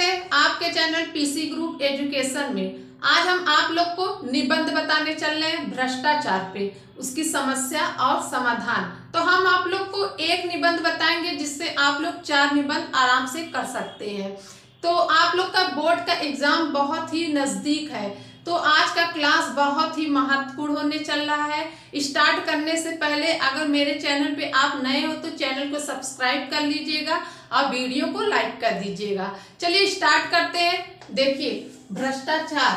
है आपके channel PC group education में। आज हम आप लोग को निबंध बताने चल रहे हैं भ्रष्टाचार पे, उसकी समस्या और समाधान। तो हम आप लोग को एक निबंध बताएंगे जिससे आप लोग 4 निबंध आराम से कर सकते हैं। तो आप लोग का बोर्ड का एग्जाम बहुत ही नजदीक है, तो आज का क्लास बहुत ही महत्वपूर्ण होने चल रहा है। स्टार्ट करने से पहले अगर मेरे चैनल पे आप नए हो तो चैनल को सब्सक्राइब कर लीजिएगा और वीडियो को लाइक कर दीजिएगा। चलिए स्टार्ट करते हैं। देखिए भ्रष्टाचार,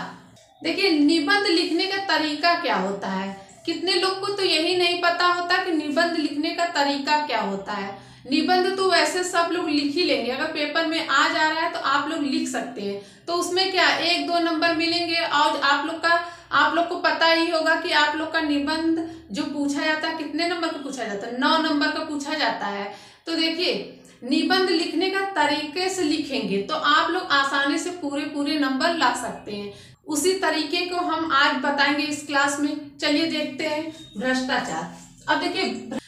देखिए निबंध लिखने का तरीका क्या होता है। कितने लोग को तो यही नहीं पता होता कि निबंध लिखने का तरीका क्या होता है। निबंध तो वैसे सब लोग लिख ही लेंगे, अगर पेपर में आ जा रहा है तो आप लोग लिख सकते हैं। तो उसमें क्या 1-2 नंबर मिलेंगे और आप लोग को पता ही होगा कि आप लोग का निबंध जो पूछा जाता है कितने नंबर का पूछा जाता है, 9 नंबर का पूछा जाता है। तो देखिए निबंध लिखने का तरीके से लिखेंगे तो आप लोग आसानी से पूरे नंबर ला सकते हैं। उसी तरीके को हम आज बताएंगे इस क्लास में। चलिए देखते हैं भ्रष्टाचार। अब देखिए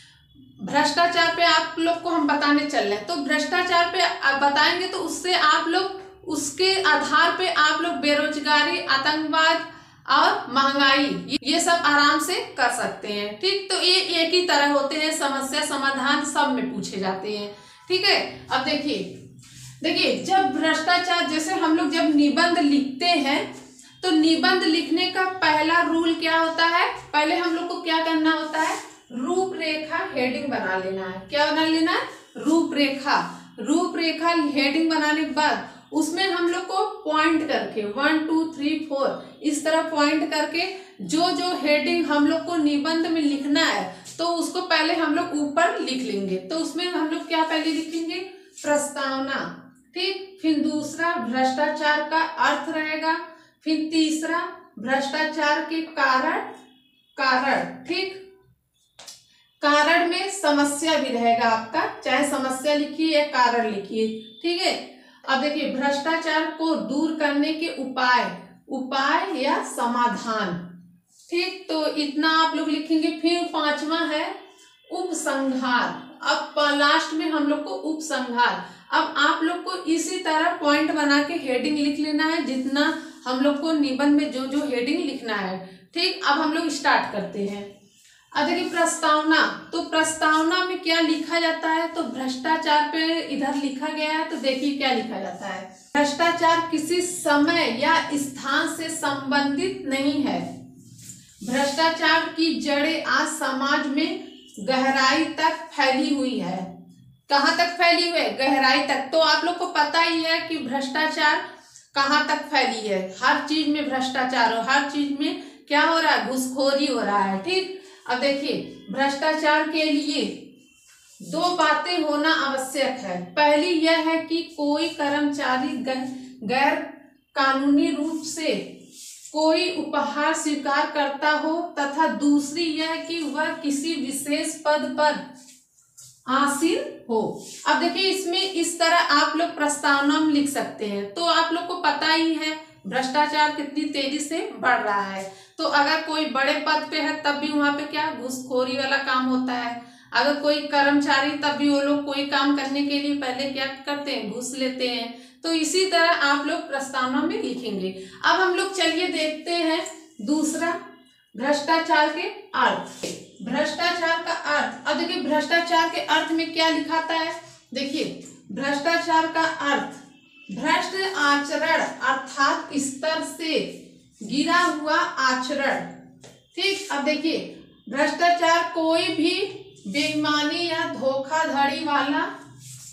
भ्रष्टाचार पे आप लोग को हम बताने चल रहे हैं, तो भ्रष्टाचार पे बताएंगे तो उससे आप लोग उसके आधार पे आप लोग बेरोजगारी, आतंकवाद और महंगाई ये सब आराम से कर सकते हैं। ठीक, तो ये एक ही तरह होते हैं, समस्या समाधान सब में पूछे जाते हैं। ठीक है, अब देखिए जब भ्रष्टाचार, जैसे हम लोग जब निबंध लिखते हैं तो निबंध लिखने का पहला रूल क्या होता है, पहले हम लोग को क्या करना होता है, रूपरेखा हेडिंग बना लेना है। क्या बना लेना है, रूपरेखा हेडिंग बनाने के बाद उसमें हम लोग को पॉइंट करके 1 2 3 4 इस तरह पॉइंट करके जो हेडिंग हम लोग को निबंध में लिखना है तो उसको पहले हम लोग ऊपर लिख लेंगे। तो उसमें हम लोग क्या पहले लिखेंगे, प्रस्तावना। ठीक, फिर दूसरा भ्रष्टाचार का अर्थ रहेगा, फिर तीसरा भ्रष्टाचार के कारण। ठीक, कारण में समस्या भी रहेगा आपका, चाहे समस्या लिखिए या कारण लिखिए। ठीक है, अब देखिए भ्रष्टाचार को दूर करने के उपाय या समाधान। ठीक, तो इतना आप लोग लिखेंगे। फिर 5वां है उपसंहार। अब लास्ट में हम लोग को उपसंहार। अब आप लोग को इसी तरह पॉइंट बना के हेडिंग लिख लेना है, जितना हम लोग को निबंध में जो हेडिंग लिखना है। ठीक, अब हम लोग स्टार्ट करते हैं। अब देखिए प्रस्तावना, तो प्रस्तावना में क्या लिखा जाता है, तो भ्रष्टाचार पे इधर लिखा गया है। तो देखिए क्या लिखा जाता है, भ्रष्टाचार किसी समय या स्थान से संबंधित नहीं है। भ्रष्टाचार की जड़ें आज समाज में गहराई तक फैली हुई है। कहाँ तक फैली हुई है, गहराई तक। तो आप लोग को पता ही है कि भ्रष्टाचार कहाँ तक फैली है। हर चीज में भ्रष्टाचार हो, हर चीज में क्या हो रहा है, घूसखोरी हो रहा है। ठीक, अब देखिए भ्रष्टाचार के लिए 2 बातें होना आवश्यक है। पहली यह है कि कोई कर्मचारी गैर कानूनी रूप से कोई उपहार स्वीकार करता हो, तथा दूसरी यह कि वह किसी विशेष पद पर आसीन हो। अब देखिए इसमें इस तरह आप लोग प्रस्तावना में लिख सकते हैं। तो आप लोग को पता ही है भ्रष्टाचार कितनी तेजी से बढ़ रहा है। तो अगर कोई बड़े पद पे है तब भी वहां पे क्या घूसखोरी वाला काम होता है। अगर कोई कर्मचारी, तब भी वो लोग कोई काम करने के लिए पहले क्या करते हैं, घूस लेते हैं। तो इसी तरह आप लोग प्रस्तावना में लिखेंगे। अब हम लोग चलिए देखते हैं दूसरा भ्रष्टाचार के अर्थ। भ्रष्टाचार का अर्थ, अब देखिए भ्रष्टाचार के अर्थ में क्या लिखाता है। देखिए भ्रष्टाचार का अर्थ भ्रष्ट आचरण अर्थात स्तर से गिरा हुआ आचरण। ठीक, अब देखिए भ्रष्टाचार कोई भी बेईमानी या धोखाधड़ी वाला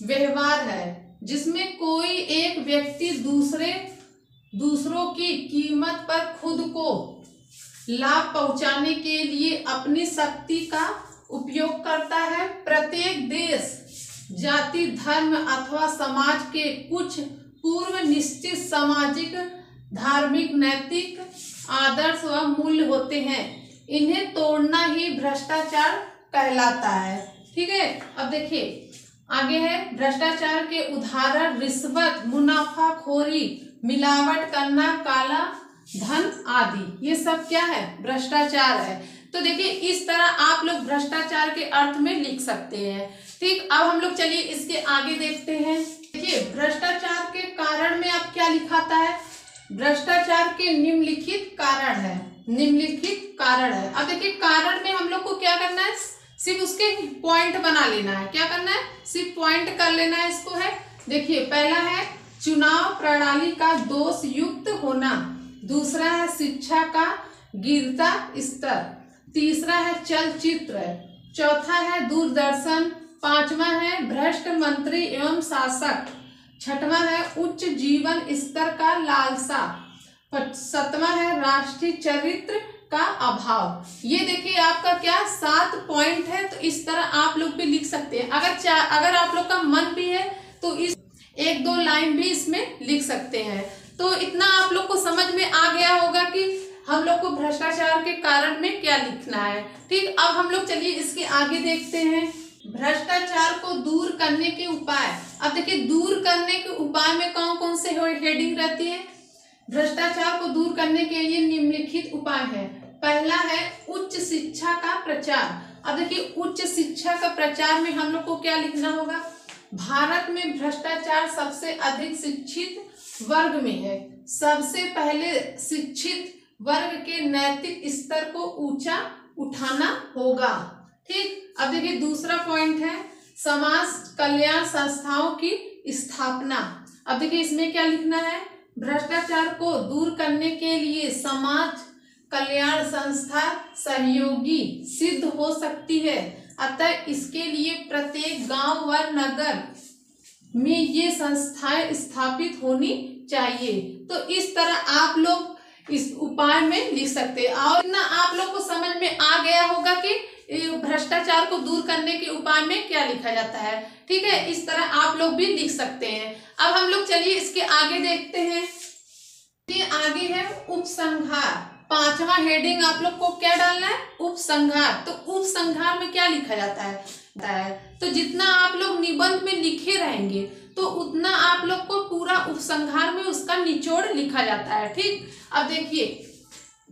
व्यवहार है जिसमें कोई एक व्यक्ति दूसरों की कीमत पर खुद को लाभ पहुंचाने के लिए अपनी शक्ति का उपयोग करता है। प्रत्येक देश, जाति, धर्म अथवा समाज के कुछ पूर्व निश्चित सामाजिक, धार्मिक, नैतिक आदर्श व मूल्य होते हैं। इन्हें तोड़ना ही भ्रष्टाचार कहलाता है। ठीक है, अब देखिए आगे है भ्रष्टाचार के उदाहरण रिश्वत, मुनाफाखोरी, मिलावट करना, काला धन आदि। ये सब क्या है, भ्रष्टाचार है। तो देखिए इस तरह आप लोग भ्रष्टाचार के अर्थ में लिख सकते हैं। ठीक, अब हम लोग चलिए इसके आगे देखते हैं। देखिए भ्रष्टाचार के कारण में आप लिखाता है, भ्रष्टाचार के निम्नलिखित कारण है, निम्नलिखित कारण है। अब देखिए कारण में हम लोग को क्या करना है, सिर्फ उसके पॉइंट बना लेना है। क्या करना है, सिर्फ पॉइंट कर लेना है इसको। है देखिए, पहला है चुनाव प्रणाली का दोष युक्त होना, दूसरा है शिक्षा का गिरता स्तर, तीसरा है चलचित्र, चौथा है दूरदर्शन, पांचवा है भ्रष्ट मंत्री एवं शासक, छठवां है उच्च जीवन स्तर का लालसा, सातवां है राष्ट्रीय चरित्र का अभाव। ये देखिए आपका क्या 7 पॉइंट है। तो इस तरह आप लोग भी लिख सकते हैं। अगर आप लोग का मन भी है तो इस 1-2 लाइन भी इसमें लिख सकते हैं। तो इतना आप लोग को समझ में आ गया होगा कि हम लोग को भ्रष्टाचार के कारण में क्या लिखना है। ठीक, अब हम लोग चलिए इसके आगे देखते हैं, भ्रष्टाचार को दूर करने के उपाय। अब देखिए दूर करने के उपाय में कौन कौन से हेडिंग रहती है। भ्रष्टाचार को दूर करने के लिए निम्नलिखित उपाय है। पहला है उच्च शिक्षा का प्रचार। अब देखिए उच्च शिक्षा का प्रचार में हम लोग को क्या लिखना होगा, भारत में भ्रष्टाचार सबसे अधिक शिक्षित वर्ग में है, सबसे पहले शिक्षित वर्ग के नैतिक स्तर को ऊंचा उठाना होगा। ठीक, अब देखिए दूसरा पॉइंट है समाज कल्याण संस्थाओं की स्थापना। अब देखिए इसमें क्या लिखना है, भ्रष्टाचार को दूर करने के लिए समाज कल्याण संस्था सहयोगी सिद्ध हो सकती है, अतः इसके लिए प्रत्येक गांव व नगर में ये संस्थाएं स्थापित होनी चाहिए। तो इस तरह आप लोग इस उपाय में लिख सकते हैं। और इतना आप लोग को समझ में आ गया होगा कि भ्रष्टाचार को दूर करने के उपाय में क्या लिखा जाता है। ठीक है, इस तरह आप लोग भी लिख सकते हैं। अब हम लोग चलिए इसके आगे देखते हैं। ये आगे है उपसंहार, 5वां हेडिंग आप लोग को क्या डालना है, उपसंहार। तो उपसंहार में क्या लिखा जाता है, तो जितना आप लोग निबंध में लिखे रहेंगे तो उतना आप लोग को पूरा उपसंहार में उसका निचोड़ लिखा जाता है। ठीक, अब देखिए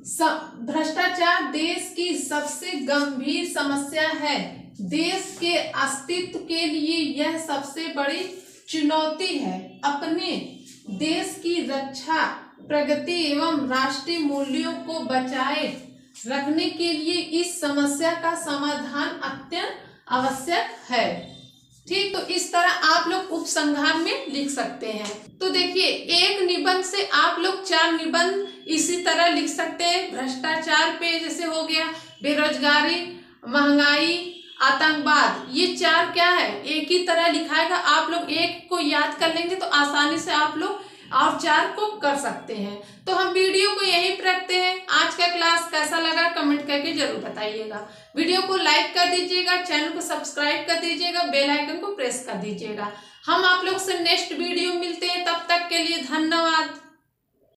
भ्रष्टाचार देश की सबसे गंभीर समस्या है, देश के अस्तित्व के लिए यह सबसे बड़ी चुनौती है। अपने देश की रक्षा, प्रगति एवं राष्ट्रीय मूल्यों को बचाए रखने के लिए इस समस्या का समाधान अत्यंत आवश्यक है। ठीक, तो इस तरह आप लोग उपसंहार में लिख सकते हैं। तो देखिए एक निबंध से आप लोग 4 निबंध इसी तरह लिख सकते हैं। भ्रष्टाचार पे जैसे हो गया, बेरोजगारी, महंगाई, आतंकवाद, ये 4 क्या है, एक ही तरह लिखाएगा। आप लोग एक को याद कर लेंगे तो आसानी से आप लोग और 4 को कर सकते हैं। तो हम वीडियो को यहीं पर रखते हैं। आज का क्लास कैसा लगा कमेंट करके जरूर बताइएगा। वीडियो को लाइक कर दीजिएगा, चैनल को सब्सक्राइब कर दीजिएगा, बेल आइकन को प्रेस कर दीजिएगा। हम आप लोग से नेक्स्ट वीडियो मिलते हैं, तब तक के लिए धन्यवाद।